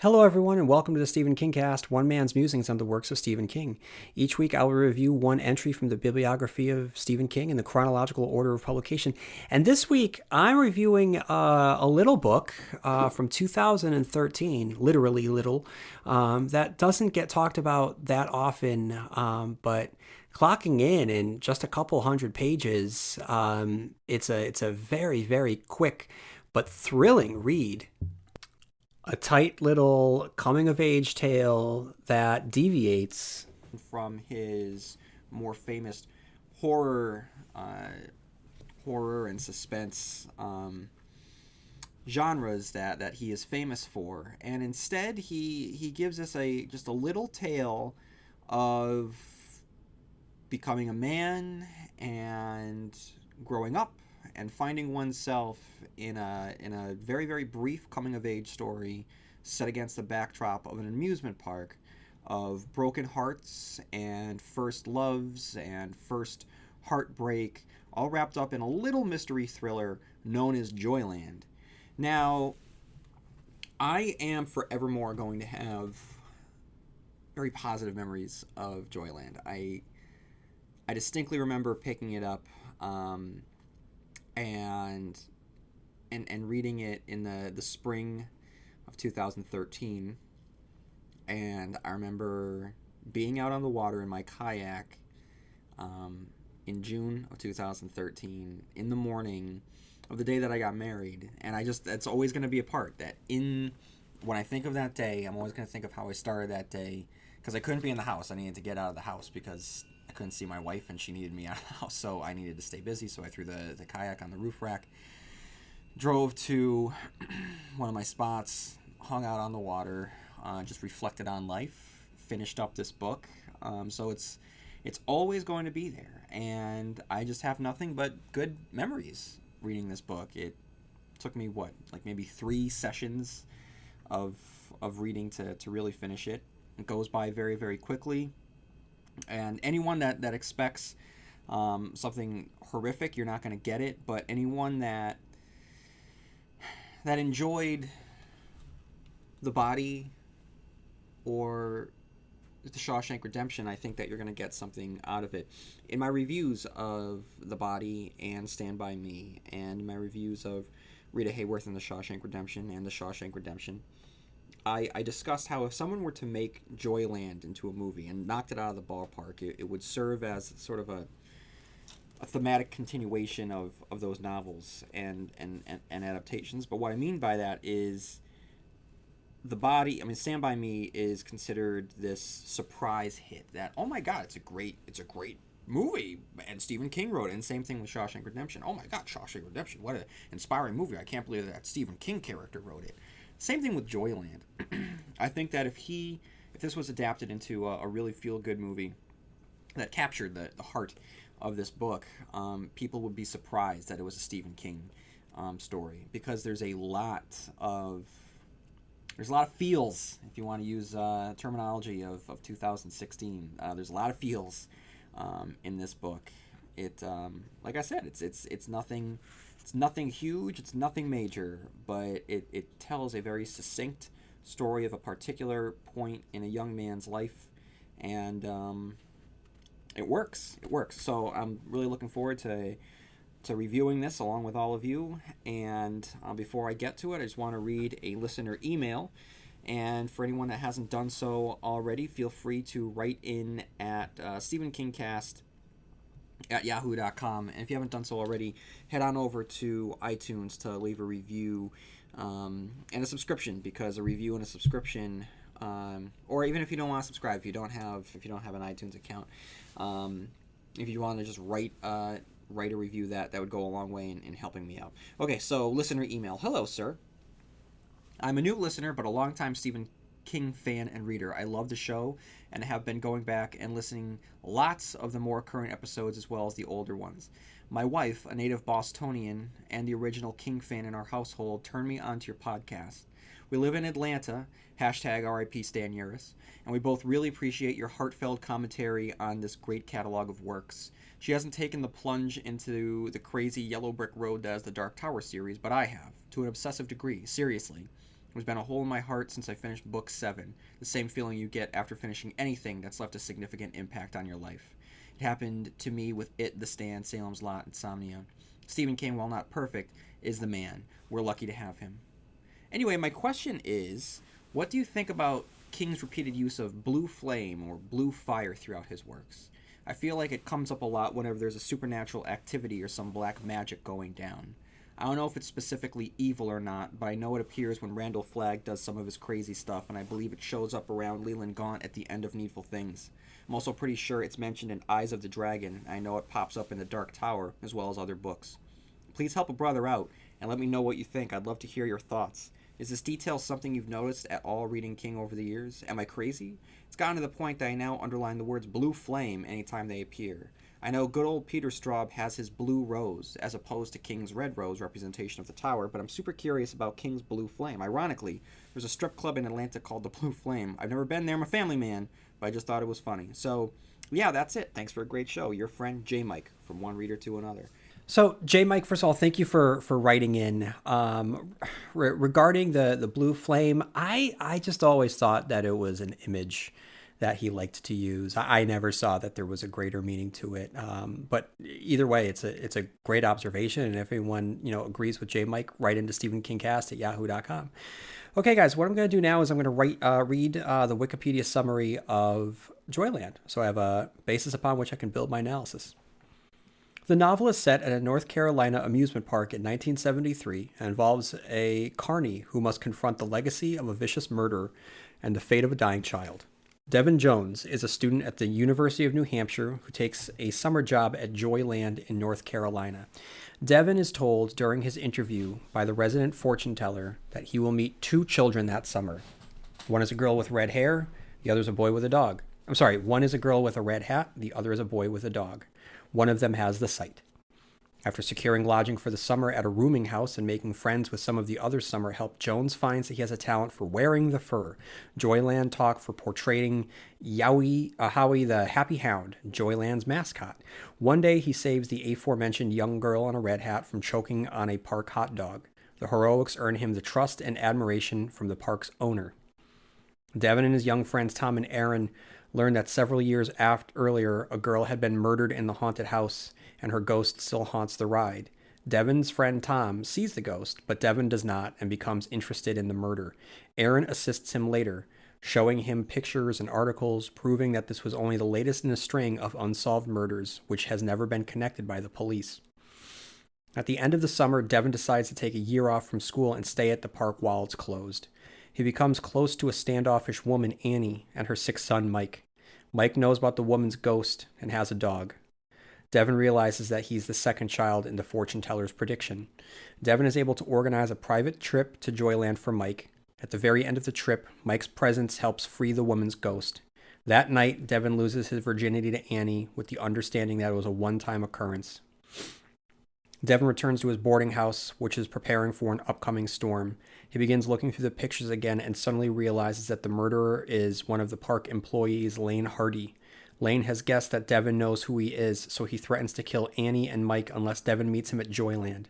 Hello, everyone, and welcome to the Stephen King Cast, one man's musings on the works of Stephen King. Each week, I will review one entry from the bibliography of Stephen King in the chronological order of publication. And this week, I'm reviewing a little book from 2013, literally little, that doesn't get talked about that often, but clocking in just a couple hundred pages, it's a very, very quick but thrilling read. A tight little coming of age tale that deviates from his more famous horror, horror and suspense genres that he is famous for, and instead he gives us a little tale of becoming a man and growing up and finding oneself in a very very brief coming of age story set against the backdrop of an amusement park of broken hearts and first loves and first heartbreak, all wrapped up in a little mystery thriller known as Joyland. Now, I am forevermore going to have very positive memories of Joyland. I distinctly remember picking it up, and and reading it in the spring of 2013. And I remember being out on the water in my kayak, in June of 2013 in the morning of the day that I got married. And that's always going to be a part that when I think of that day, I'm always going to think of how I started that day, because I couldn't be in the house. I needed to get out of the house because I couldn't see my wife and she needed me out of the house, so I needed to stay busy. So I threw the kayak on the roof rack, drove to one of my spots, hung out on the water, just reflected on life, finished up this book. So it's always going to be there, and I just have nothing but good memories reading this book. It took me like maybe 3 sessions of reading to really finish it. It goes by very very quickly, and anyone that expects something horrific, you're not going to get it. But anyone that enjoyed the body or the Shawshank Redemption, I think that you're going to get something out of it. In my reviews of The Body and Stand By Me, and my reviews of Rita Hayworth and The Shawshank Redemption and The Shawshank Redemption, I discussed how if someone were to make Joyland into a movie and knocked it out of the ballpark, it would serve as sort of a thematic continuation of those novels and adaptations. But what I mean by that is The Body, I mean, Stand By Me is considered this surprise hit that, oh my god, it's a great movie, and Stephen King wrote it. And same thing with Shawshank Redemption. Oh my god, Shawshank Redemption, what an inspiring movie. I can't believe that Stephen King character wrote it. Same thing with Joyland. I think that if this was adapted into a really feel good movie that captured the heart of this book, people would be surprised that it was a Stephen King story, because there's a lot of feels, if you want to use terminology of 2016. There's a lot of feels in this book. It, like I said, it's nothing. It's nothing huge. It's nothing major, but it tells a very succinct story of a particular point in a young man's life, and it works. It works. So I'm really looking forward to reviewing this along with all of you. And before I get to it, I just want to read a listener email. And for anyone that hasn't done so already, feel free to write in at stephenkingcast at yahoo.com. And if you haven't done so already, head on over to iTunes to leave a review and a subscription, because a review and a subscription, or even if you don't want to subscribe, if you don't have an iTunes account, if you want to just write a review, that would go a long way in helping me out. Okay, so listener email. Hello, sir. I'm a new listener, but a longtime Stephen King fan and reader. I love the show and have been going back and listening lots of the more current episodes as well as the older ones. My wife, a native Bostonian and the original King fan in our household, turned me onto your podcast. We live in Atlanta, hashtag RIP Stan Uris, and we both really appreciate your heartfelt commentary on this great catalog of works. She hasn't taken the plunge into the crazy yellow brick road that is the Dark Tower series, but I have, to an obsessive degree, seriously. There's been a hole in my heart since I finished book 7, the same feeling you get after finishing anything that's left a significant impact on your life. It happened to me with It, The Stand, Salem's Lot, Insomnia. Stephen King, while not perfect, is the man. We're lucky to have him. Anyway, my question is, what do you think about King's repeated use of blue flame or blue fire throughout his works? I feel like it comes up a lot whenever there's a supernatural activity or some black magic going down. I don't know if it's specifically evil or not, but I know it appears when Randall Flagg does some of his crazy stuff, and I believe it shows up around Leland Gaunt at the end of Needful Things. I'm also pretty sure it's mentioned in Eyes of the Dragon, and I know it pops up in The Dark Tower, as well as other books. Please help a brother out, and let me know what you think. I'd love to hear your thoughts. Is this detail something you've noticed at all reading King over the years? Am I crazy? It's gotten to the point that I now underline the words blue flame anytime they appear. I know good old Peter Straub has his blue rose, as opposed to King's red rose representation of the tower, but I'm super curious about King's blue flame. Ironically, there's a strip club in Atlanta called the Blue Flame. I've never been there, I'm a family man, but I just thought it was funny. So, yeah, that's it. Thanks for a great show. Your friend J. Mike, from one reader to another. So, J. Mike, first of all, thank you for writing in. Regarding the blue flame, I just always thought that it was an image that he liked to use. I never saw that there was a greater meaning to it. But either way, it's a great observation. And if anyone agrees with J. Mike, write into stephenkingcast@yahoo.com. Okay, guys, what I'm going to do now is I'm going to read the Wikipedia summary of Joyland, so I have a basis upon which I can build my analysis. The novel is set at a North Carolina amusement park in 1973 and involves a carny who must confront the legacy of a vicious murderer and the fate of a dying child. Devin Jones is a student at the University of New Hampshire who takes a summer job at Joyland in North Carolina. Devin is told during his interview by the resident fortune teller that he will meet 2 children that summer. One is a girl with red hair, the other is a boy with a dog. One is a girl with a red hat, the other is a boy with a dog. One of them has the sight. After securing lodging for the summer at a rooming house and making friends with some of the other summer help, Jones finds that he has a talent for wearing the fur. Joyland talk for portraying Howie the Happy Hound, Joyland's mascot. One day he saves the aforementioned young girl in a red hat from choking on a park hot dog. The heroics earn him the trust and admiration from the park's owner. Devin and his young friends Tom and Aaron learn that several years earlier, a girl had been murdered in the haunted house, and her ghost still haunts the ride. Devin's friend Tom sees the ghost, but Devin does not and becomes interested in the murder. Aaron assists him later, showing him pictures and articles proving that this was only the latest in a string of unsolved murders, which has never been connected by the police. At the end of the summer, Devin decides to take a year off from school and stay at the park while it's closed. He becomes close to a standoffish woman, Annie, and her 6th son, Mike. Mike knows about the woman's ghost and has a dog. Devin realizes that he's the second child in the fortune teller's prediction. Devin is able to organize a private trip to Joyland for Mike. At the very end of the trip, Mike's presence helps free the woman's ghost. That night, Devin loses his virginity to Annie with the understanding that it was a one-time occurrence. Devin returns to his boarding house, which is preparing for an upcoming storm. He begins looking through the pictures again and suddenly realizes that the murderer is one of the park employees, Lane Hardy. Lane has guessed that Devin knows who he is, so he threatens to kill Annie and Mike unless Devin meets him at Joyland.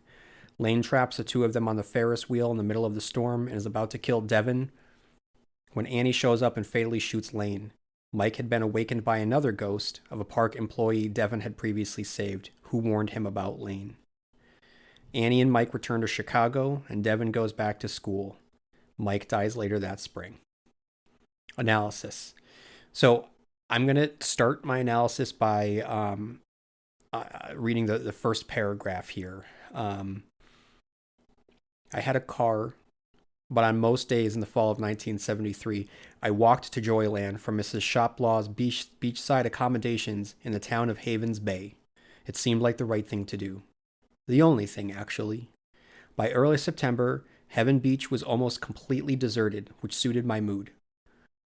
Lane traps the 2 of them on the Ferris wheel in the middle of the storm and is about to kill Devin when Annie shows up and fatally shoots Lane. Mike had been awakened by another ghost of a park employee Devin had previously saved, who warned him about Lane. Annie and Mike return to Chicago, and Devin goes back to school. Mike dies later that spring. Analysis. So I'm going to start my analysis by reading the first paragraph here. I had a car, but on most days in the fall of 1973, I walked to Joyland from Mrs. Shoplaw's beachside accommodations in the town of Havens Bay. It seemed like the right thing to do. The only thing, actually. By early September, Heaven Beach was almost completely deserted, which suited my mood.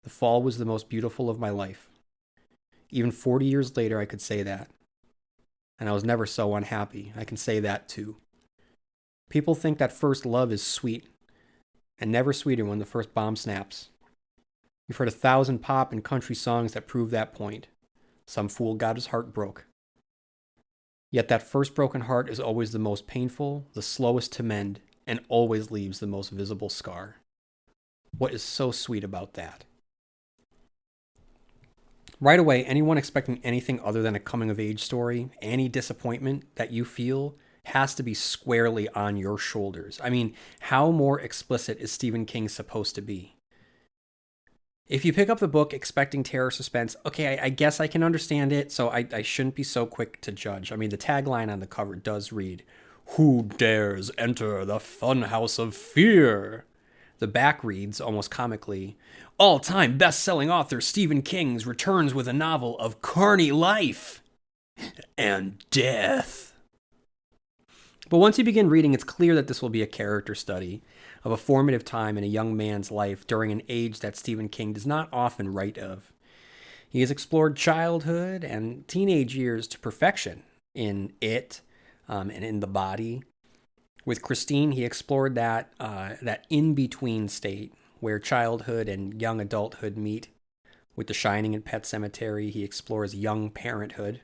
The fall was the most beautiful of my life. Even 40 years later, I could say that. And I was never so unhappy. I can say that too. People think that first love is sweet, and never sweeter when the first bomb snaps. You've heard 1,000 pop and country songs that prove that point. Some fool got his heart broke. Yet that first broken heart is always the most painful, the slowest to mend, and always leaves the most visible scar. what is so sweet about that? Right away, anyone expecting anything other than a coming of age story, any disappointment that you feel has to be squarely on your shoulders. I mean, how more explicit is Stephen King supposed to be? If you pick up the book expecting terror suspense, okay, I guess I can understand it, so I shouldn't be so quick to judge. I mean, the tagline on the cover does read, "Who dares enter the funhouse of fear?" The back reads, almost comically, "All-time best-selling author Stephen King returns with a novel of carny life and death." But once you begin reading, it's clear that this will be a character study of a formative time in a young man's life during an age that Stephen King does not often write of. He has explored childhood and teenage years to perfection in It and in The Body. With Christine, he explored that in-between state where childhood and young adulthood meet. With The Shining and Pet Sematary, he explores young parenthood.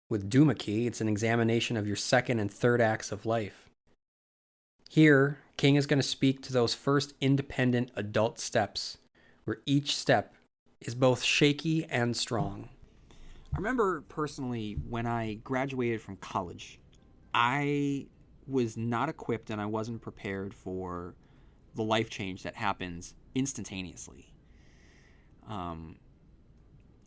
With Doohickey, it's an examination of your second and third acts of life. Here, King is going to speak to those first independent adult steps, where each step is both shaky and strong. I remember personally when I graduated from college, I was not equipped and I wasn't prepared for the life change that happens instantaneously. And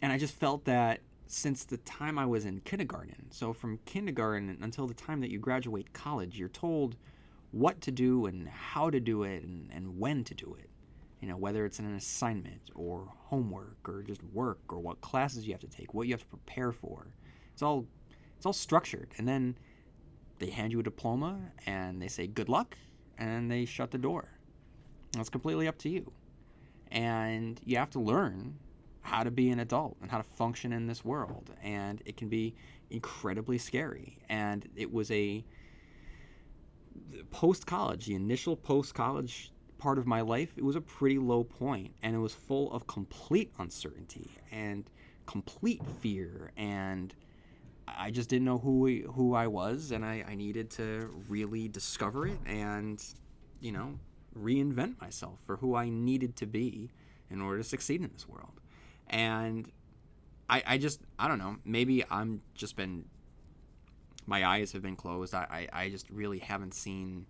I just felt that since the time I was in kindergarten, so from kindergarten until the time that you graduate college, you're told what to do and how to do it and when to do it. You know, whether it's an assignment or homework or just work or what classes you have to take, what you have to prepare for. It's all structured. And then they hand you a diploma and they say good luck and they shut the door. And it's completely up to you. And you have to learn how to be an adult and how to function in this world. And it can be incredibly scary. And it was a post-college, the initial post-college part of my life, it was a pretty low point, and it was full of complete uncertainty and complete fear, and I just didn't know who I was, and I needed to really discover it and, you know, reinvent myself for who I needed to be in order to succeed in this world. And I don't know, maybe my eyes have been closed. I just really haven't seen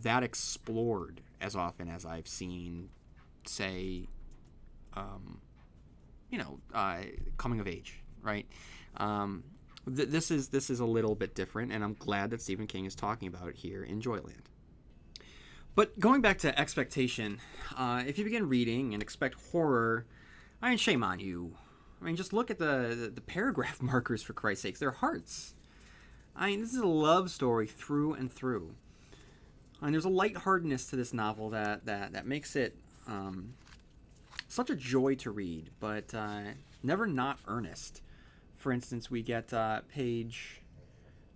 that explored as often as I've seen, say, coming of age, right? This is a little bit different, and I'm glad that Stephen King is talking about it here in Joyland. But going back to expectation, if you begin reading and expect horror, I mean, shame on you. I mean, just look at the paragraph markers, for Christ's sakes. They're hearts. I mean, this is a love story through and through. And there's a lightheartedness to this novel that makes it such a joy to read, but never not earnest. For instance, we get page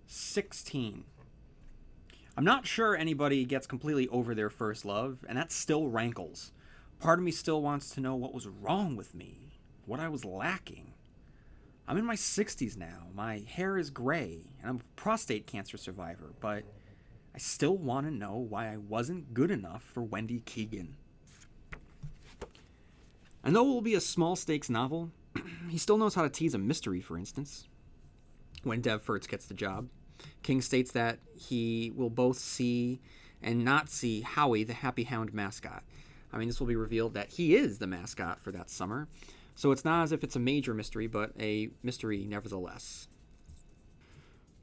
16. I'm not sure anybody gets completely over their first love, and that still rankles. Part of me still wants to know what was wrong with me, what I was lacking. I'm in my 60s now. My hair is gray, and I'm a prostate cancer survivor, but I still want to know why I wasn't good enough for Wendy Keegan. And though it will be a small stakes novel, he still knows how to tease a mystery, for instance. When Dev Furtz gets the job, King states that he will both see and not see Howie, the Happy Hound mascot. I mean, this will be revealed that he is the mascot for that summer, so it's not as if it's a major mystery, but a mystery nevertheless.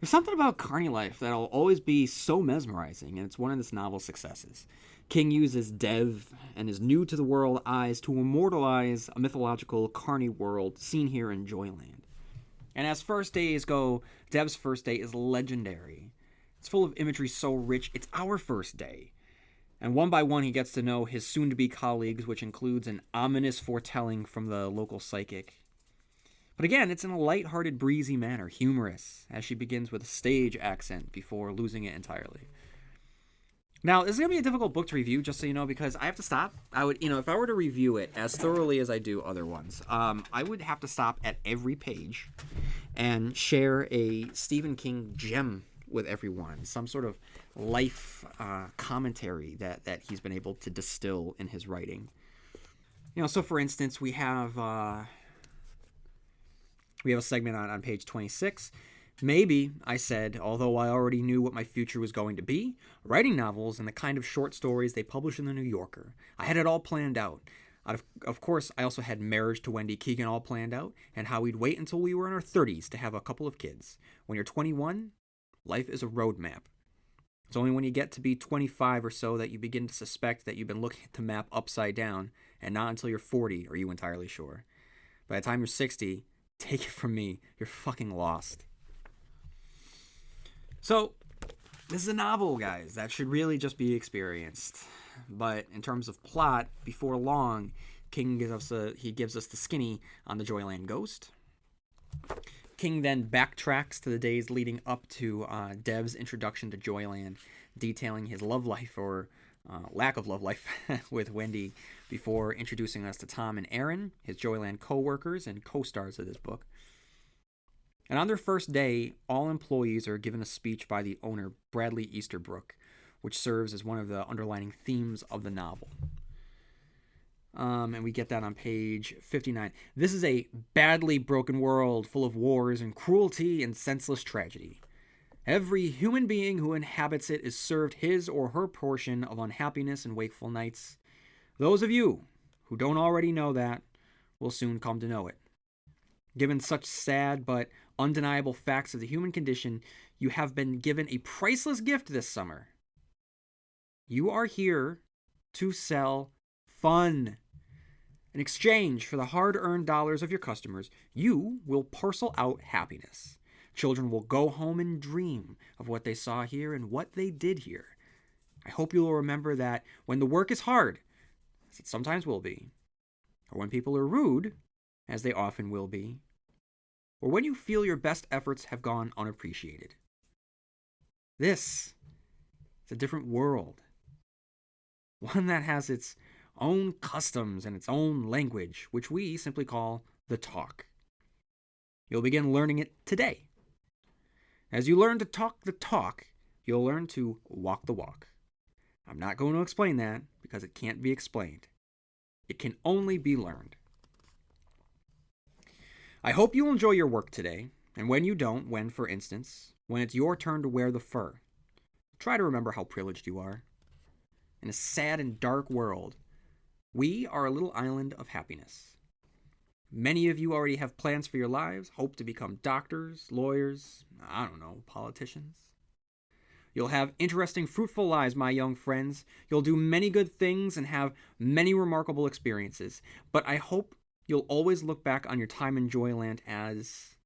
There's something about carny life that'll always be so mesmerizing, and it's one of this novel's successes. King uses Dev and his new-to-the-world eyes to immortalize a mythological carny world seen here in Joyland. And as first days go, Dev's first day is legendary. It's full of imagery so rich, it's our first day. And one by one he gets to know his soon-to-be colleagues, which includes an ominous foretelling from the local psychic. But again, it's in a light-hearted, breezy manner, humorous, as she begins with a stage accent before losing it entirely. Now, this is going to be a difficult book to review, just so you know, because I have to stop. I would, if I were to review it as thoroughly as I do other ones, I would have to stop at every page and share a Stephen King gem with everyone, some sort of life commentary that he's been able to distill in his writing. So for instance, we have a segment on page 26. Maybe, I said, although I already knew what my future was going to be, writing novels and the kind of short stories they publish in the New Yorker. I had it all planned out. Of course, I also had marriage to Wendy Keegan all planned out, and how we'd wait until we were in our 30s to have a couple of kids. When you're 21, life is a roadmap. It's only when you get to be 25 or so that you begin to suspect that you've been looking at the map upside down, and not until you're 40 are you entirely sure. By the time you're 60, take it from me, you're fucking lost. So, this is a novel, guys, that should really just be experienced. But in terms of plot, before long, King gives us the skinny on the Joyland ghost. King then backtracks to the days leading up to Dev's introduction to Joyland, detailing his love life or lack of love life with Wendy before introducing us to Tom and Aaron, his Joyland co-workers and co-stars of this book. And on their first day, all employees are given a speech by the owner, Bradley Easterbrook, which serves as one of the underlining themes of the novel. And we get that on page 59. This is a badly broken world full of wars and cruelty and senseless tragedy. Every human being who inhabits it is served his or her portion of unhappiness and wakeful nights. Those of you who don't already know that will soon come to know it. Given such sad but undeniable facts of the human condition, you have been given a priceless gift this summer. You are here to sell fun. In exchange for the hard-earned dollars of your customers, you will parcel out happiness. Children will go home and dream of what they saw here and what they did here. I hope you will remember that when the work is hard, as it sometimes will be, or when people are rude, as they often will be, or when you feel your best efforts have gone unappreciated. This is a different world. One that has its own customs and its own language, which we simply call the talk. You'll begin learning it today. As you learn to talk the talk, you'll learn to walk the walk. I'm not going to explain that because it can't be explained. It can only be learned. I hope you enjoy your work today, and when you don't, for instance, when it's your turn to wear the fur, try to remember how privileged you are. In a sad and dark world, we are a little island of happiness. Many of you already have plans for your lives, hope to become doctors, lawyers, politicians. You'll have interesting, fruitful lives, my young friends. You'll do many good things and have many remarkable experiences. But I hope you'll always look back on your time in Joyland as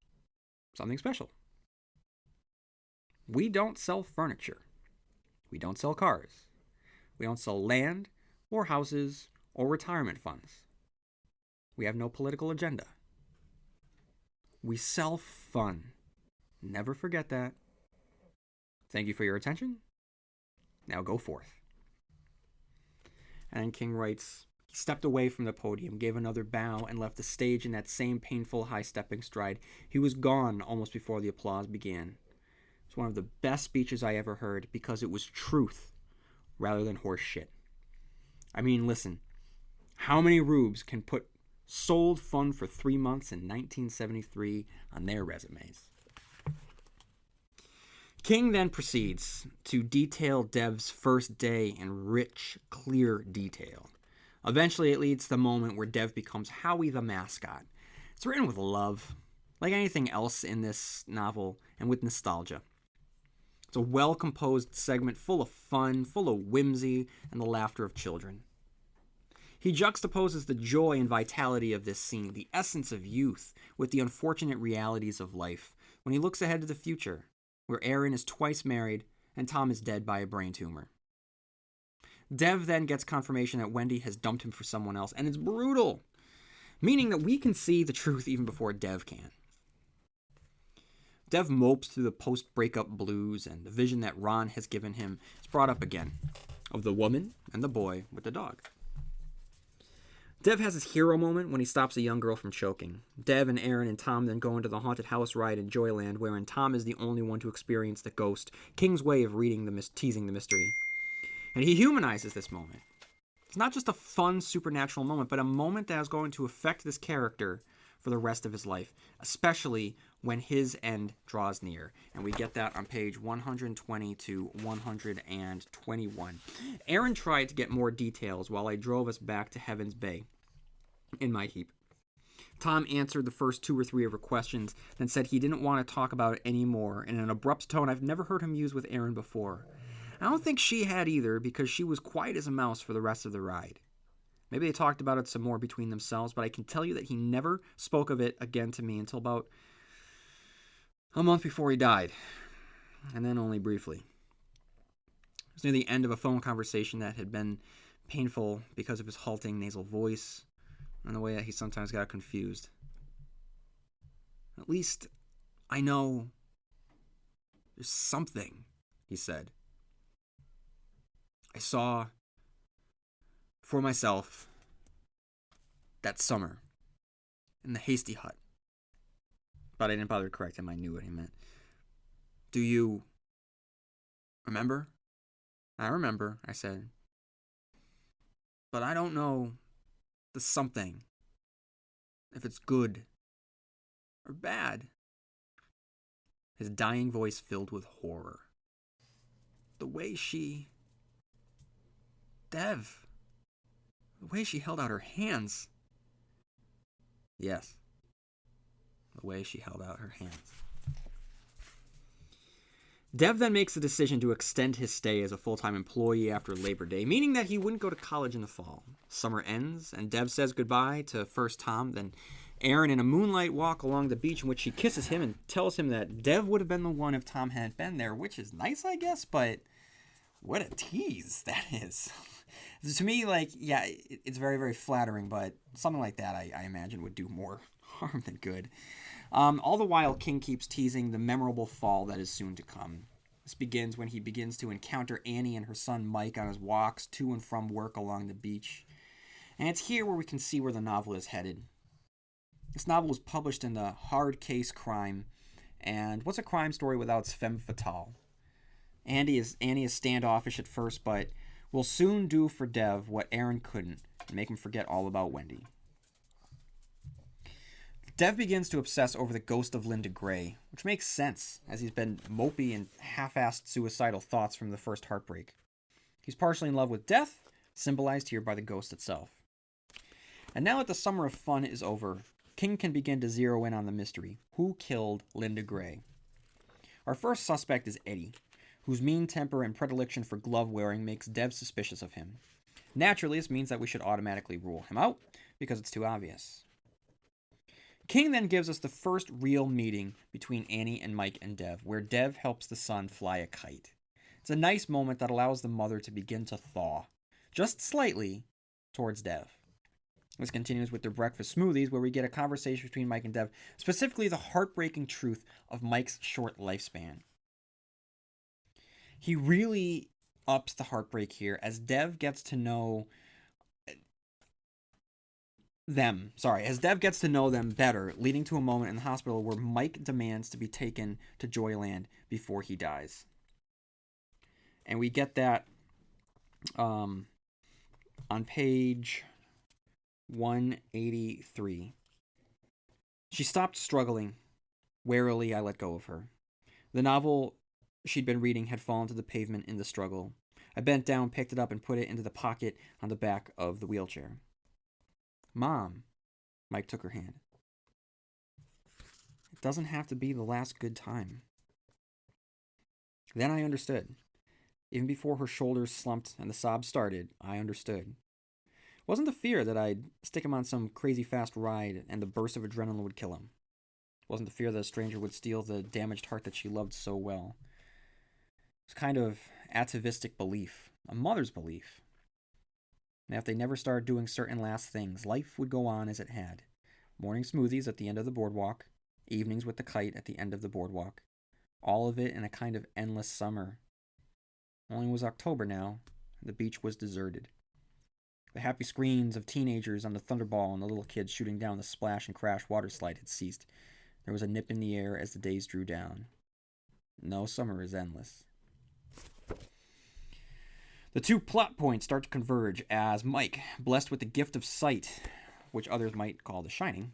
something special. We don't sell furniture. We don't sell cars. We don't sell land or houses or retirement funds. We have no political agenda. We sell fun. Never forget that. Thank you for your attention. Now go forth. And King writes, he stepped away from the podium, gave another bow, and left the stage in that same painful high-stepping stride. He was gone almost before the applause began. It's one of the best speeches I ever heard because it was truth rather than horse shit. I mean, listen, how many rubes can put sold fun for 3 months in 1973 on their resumes? King then proceeds to detail Dev's first day in rich, clear detail. Eventually, it leads to the moment where Dev becomes Howie the mascot. It's written with love, like anything else in this novel, and with nostalgia. It's a well-composed segment full of fun, full of whimsy, and the laughter of children. He juxtaposes the joy and vitality of this scene, the essence of youth, with the unfortunate realities of life, when he looks ahead to the future, where Aaron is twice married and Tom is dead by a brain tumor. Dev then gets confirmation that Wendy has dumped him for someone else, and it's brutal, meaning that we can see the truth even before Dev can. Dev mopes through the post-breakup blues, and the vision that Ron has given him is brought up again, of the woman and the boy with the dog. Dev has his hero moment when he stops a young girl from choking. Dev and Aaron and Tom then go into the haunted house ride in Joyland, wherein Tom is the only one to experience the ghost, King's way of teasing the mystery. And he humanizes this moment. It's not just a fun supernatural moment, but a moment that is going to affect this character for the rest of his life, especially when his end draws near. And we get that on page 120 to 121. Aaron tried to get more details while I drove us back to Heaven's Bay in my heap. Tom answered the first 2 or 3 of her questions, then said he didn't want to talk about it anymore in an abrupt tone I've never heard him use with Aaron before. I don't think she had either, because she was quiet as a mouse for the rest of the ride. Maybe they talked about it some more between themselves, but I can tell you that he never spoke of it again to me until about a month before he died, and then only briefly. It was near the end of a phone conversation that had been painful because of his halting nasal voice and the way that he sometimes got confused. At least I know there's something, he said. I saw for myself that summer in the Hasty Hut. But I didn't bother to correct him. I knew what he meant. Do you remember? I remember, I said. But I don't know the something. If it's good or bad. His dying voice filled with horror. The way she... Dev. The way she held out her hands. Yes. The way she held out her hands. Dev then makes the decision to extend his stay as a full-time employee after Labor Day, meaning that he wouldn't go to college in the fall. Summer ends, and Dev says goodbye to first Tom, then Aaron in a moonlight walk along the beach in which she kisses him and tells him that Dev would have been the one if Tom hadn't been there, which is nice, I guess, but what a tease that is. To me, it's very, very flattering, but something like that I imagine would do more harm than good. All the while, King keeps teasing the memorable fall that is soon to come. This begins when he begins to encounter Annie and her son Mike on his walks to and from work along the beach. And it's here where we can see where the novel is headed. This novel was published in the Hard Case Crime, and what's a crime story without its femme fatale? Annie is standoffish at first, but will soon do for Dev what Aaron couldn't, and make him forget all about Wendy. Dev begins to obsess over the ghost of Linda Gray, which makes sense, as he's been mopey and half-assed suicidal thoughts from the first heartbreak. He's partially in love with death, symbolized here by the ghost itself. And now that the summer of fun is over, King can begin to zero in on the mystery. Who killed Linda Gray? Our first suspect is Eddie, whose mean temper and predilection for glove-wearing makes Dev suspicious of him. Naturally, this means that we should automatically rule him out, because it's too obvious. King then gives us the first real meeting between Annie and Mike and Dev, where Dev helps the son fly a kite. It's a nice moment that allows the mother to begin to thaw, just slightly, towards Dev. This continues with their breakfast smoothies, where we get a conversation between Mike and Dev, specifically the heartbreaking truth of Mike's short lifespan. He really ups the heartbreak here as Dev gets to know them better, leading to a moment in the hospital where Mike demands to be taken to Joyland before he dies. And we get that on page 183. She stopped struggling. Warily, I let go of her. The novel she'd been reading had fallen to the pavement in the struggle. I bent down, picked it up, and put it into the pocket on the back of the wheelchair. Mom, Mike took her hand. It doesn't have to be the last good time. Then I understood. Even before her shoulders slumped and the sobs started, I understood. It wasn't the fear that I'd stick him on some crazy fast ride and the burst of adrenaline would kill him. It wasn't the fear that a stranger would steal the damaged heart that she loved so well. It was kind of atavistic belief, a mother's belief. And if they never started doing certain last things, life would go on as it had. Morning smoothies at the end of the boardwalk, evenings with the kite at the end of the boardwalk. All of it in a kind of endless summer. Only it was October now, and the beach was deserted. The happy screams of teenagers on the Thunderball and the little kids shooting down the splash and crash water slide had ceased. There was a nip in the air as the days drew down. No, summer is endless. The two plot points start to converge as Mike, blessed with the gift of sight, which others might call the shining,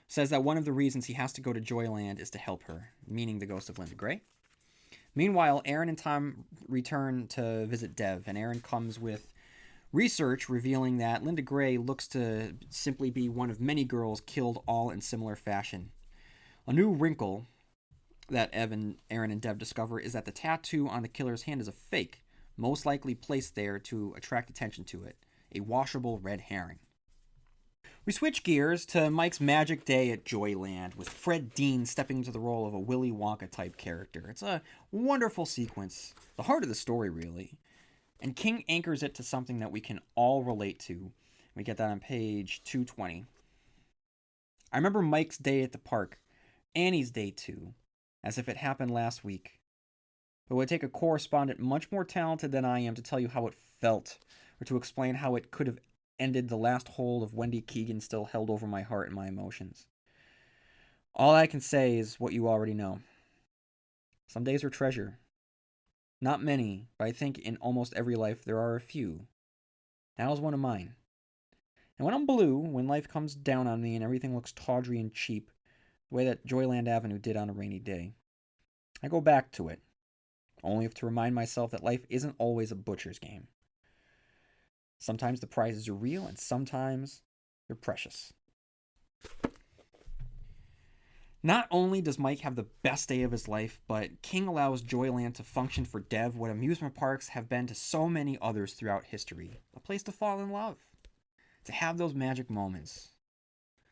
says that one of the reasons he has to go to Joyland is to help her, meaning the ghost of Linda Gray. Meanwhile, Aaron and Tom return to visit Dev, and Aaron comes with research revealing that Linda Gray looks to simply be one of many girls killed all in similar fashion. A new wrinkle that Aaron and Dev discover is that the tattoo on the killer's hand is a fake, most likely placed there to attract attention to it, a washable red herring. We switch gears to Mike's magic day at Joyland, with Fred Dean stepping into the role of a Willy Wonka type character. It's a wonderful sequence, the heart of the story, really. And King anchors it to something that we can all relate to. We get that on page 220. I remember Mike's day at the park, Annie's day too, as if it happened last week. It would take a correspondent much more talented than I am to tell you how it felt, or to explain how it could have ended the last hold of Wendy Keegan still held over my heart and my emotions. All I can say is what you already know. Some days are treasure. Not many, but I think in almost every life there are a few. Now is one of mine. And when I'm blue, when life comes down on me and everything looks tawdry and cheap, the way that Joyland Avenue did on a rainy day, I go back to it, only to remind myself that life isn't always a butcher's game. Sometimes the prizes are real, and sometimes they're precious. Not only does Mike have the best day of his life, but King allows Joyland to function for Dev what amusement parks have been to so many others throughout history. A place to fall in love. To have those magic moments.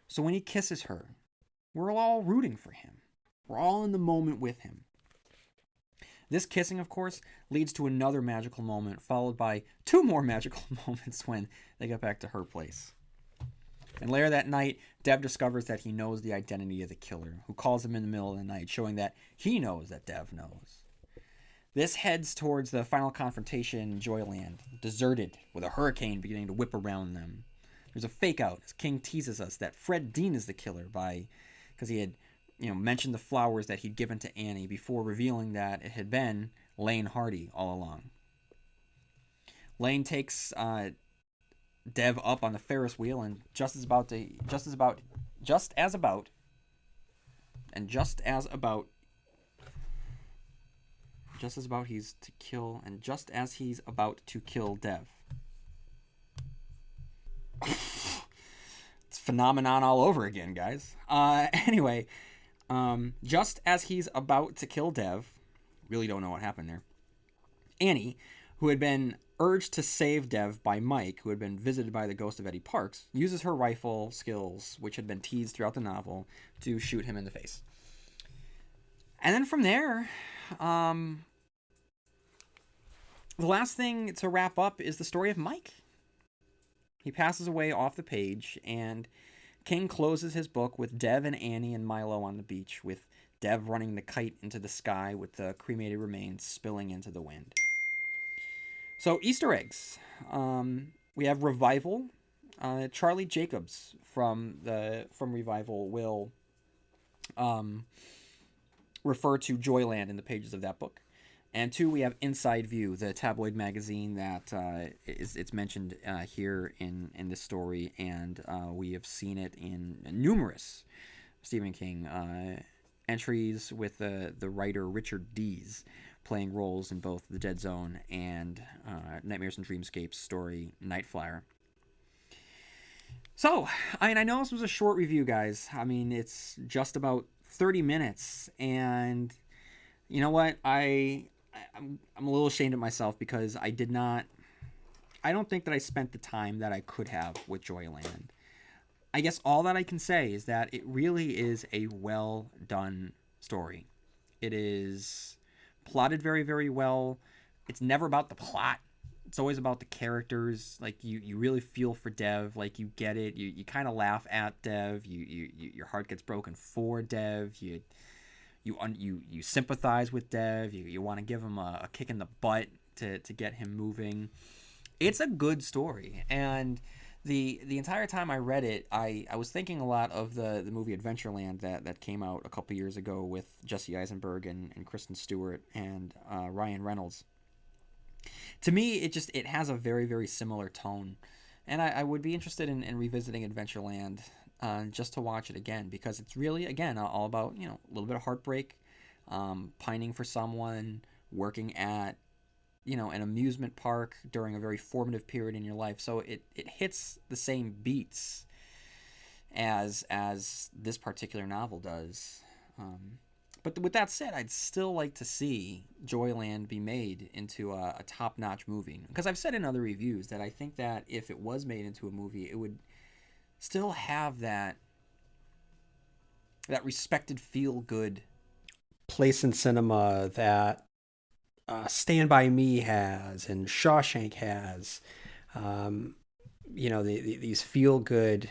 So when he kisses her, we're all rooting for him. We're all in the moment with him. This kissing, of course, leads to another magical moment, followed by two more magical moments when they get back to her place. And later that night, Dev discovers that he knows the identity of the killer, who calls him in the middle of the night, showing that he knows that Dev knows. This heads towards the final confrontation in Joyland, deserted, with a hurricane beginning to whip around them. There's a fake out as King teases us that Fred Dean is the killer because he had mentioned the flowers that he'd given to Annie before revealing that it had been Lane Hardy all along. Lane takes Dev up on the Ferris wheel and just as about to kill Dev. It's phenomenon all over again, guys. Anyway, just as he's about to kill Dev, really don't know what happened there, Annie, who had been urged to save Dev by Mike, who had been visited by the ghost of Eddie Parks, uses her rifle skills, which had been teased throughout the novel, to shoot him in the face. And then from there, the last thing to wrap up is the story of Mike. He passes away off the page, and King closes his book with Dev and Annie and Milo on the beach, with Dev running the kite into the sky with the cremated remains spilling into the wind. So, Easter eggs. We have Revival. Charlie Jacobs from Revival will refer to Joyland in the pages of that book. And two, we have Inside View, the tabloid magazine that it's mentioned here in this story, and we have seen it in numerous Stephen King entries with the writer Richard Dees playing roles in both The Dead Zone and Nightmares and Dreamscapes story Night Flyer. So, I know this was a short review, guys. It's just about 30 minutes, and you know what? I'm a little ashamed of myself because I don't think that I spent the time that I could have with Joyland. I guess all that I can say is that it really is a well done story. It is plotted very, very well. It's never about the plot. It's always about the characters. Like you really feel for Dev. Like you get it. You kind of laugh at Dev. Your heart gets broken for Dev. You sympathize with Dev. You want to give him a kick in the butt to get him moving. It's a good story, and the entire time I read it, I was thinking a lot of the movie Adventureland that came out a couple years ago with Jesse Eisenberg and Kristen Stewart and Ryan Reynolds. To me, it has a very similar tone, and I would be interested in revisiting Adventureland just to watch it again, because it's really, again, all about, a little bit of heartbreak, pining for someone, working at an amusement park during a very formative period in your life. So it hits the same beats as this particular novel does. But with that said, I'd still like to see Joyland be made into a top-notch movie, because I've said in other reviews that I think that if it was made into a movie, it would still have that respected feel good. Place in cinema that Stand By Me has and Shawshank has. Um, these feel good.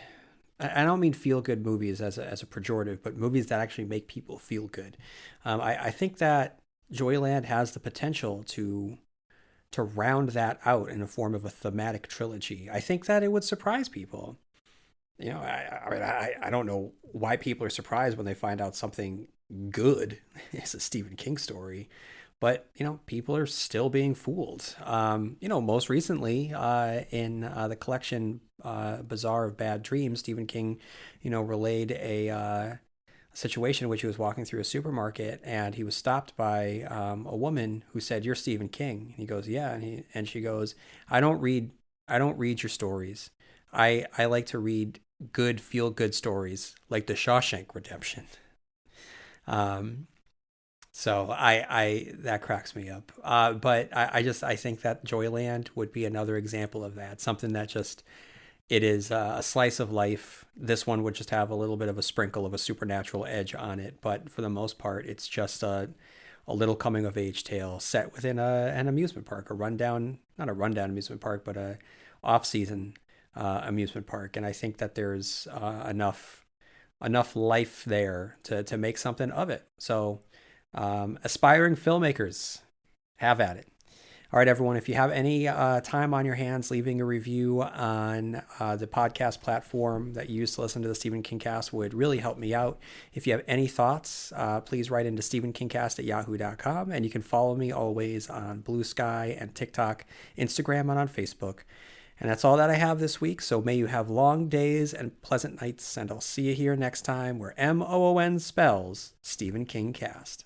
I don't mean feel good movies as a pejorative, but movies that actually make people feel good. I think that Joyland has the potential to round that out in the form of a thematic trilogy. I think that it would surprise people. I don't know why people are surprised when they find out something good is a Stephen King story, but people are still being fooled. Most recently in the collection Bazaar of Bad Dreams, Stephen King, relayed a situation in which he was walking through a supermarket and he was stopped by a woman who said, "You're Stephen King." And he goes, "Yeah," and she goes, I don't read your stories. I like to read good feel good stories like the Shawshank Redemption." Um, so I that cracks me up. But I think that Joyland would be another example of that. Something that just it is a slice of life. This one would just have a little bit of a sprinkle of a supernatural edge on it, but for the most part, it's just a little coming of age tale set within an amusement park, a rundown, not a rundown amusement park, but a off season amusement park. And I think that there's enough life there to make something of it. So aspiring filmmakers, have at it. All right, everyone, if you have any time on your hands, leaving a review on the podcast platform that you use to listen to the Stephen King Cast would really help me out. If you have any thoughts, please write into stephenkingcast@yahoo.com, and you can follow me always on Blue Sky and TikTok, Instagram, and on Facebook. And that's all that I have this week, so may you have long days and pleasant nights, and I'll see you here next time where MOON spells Stephen King Cast.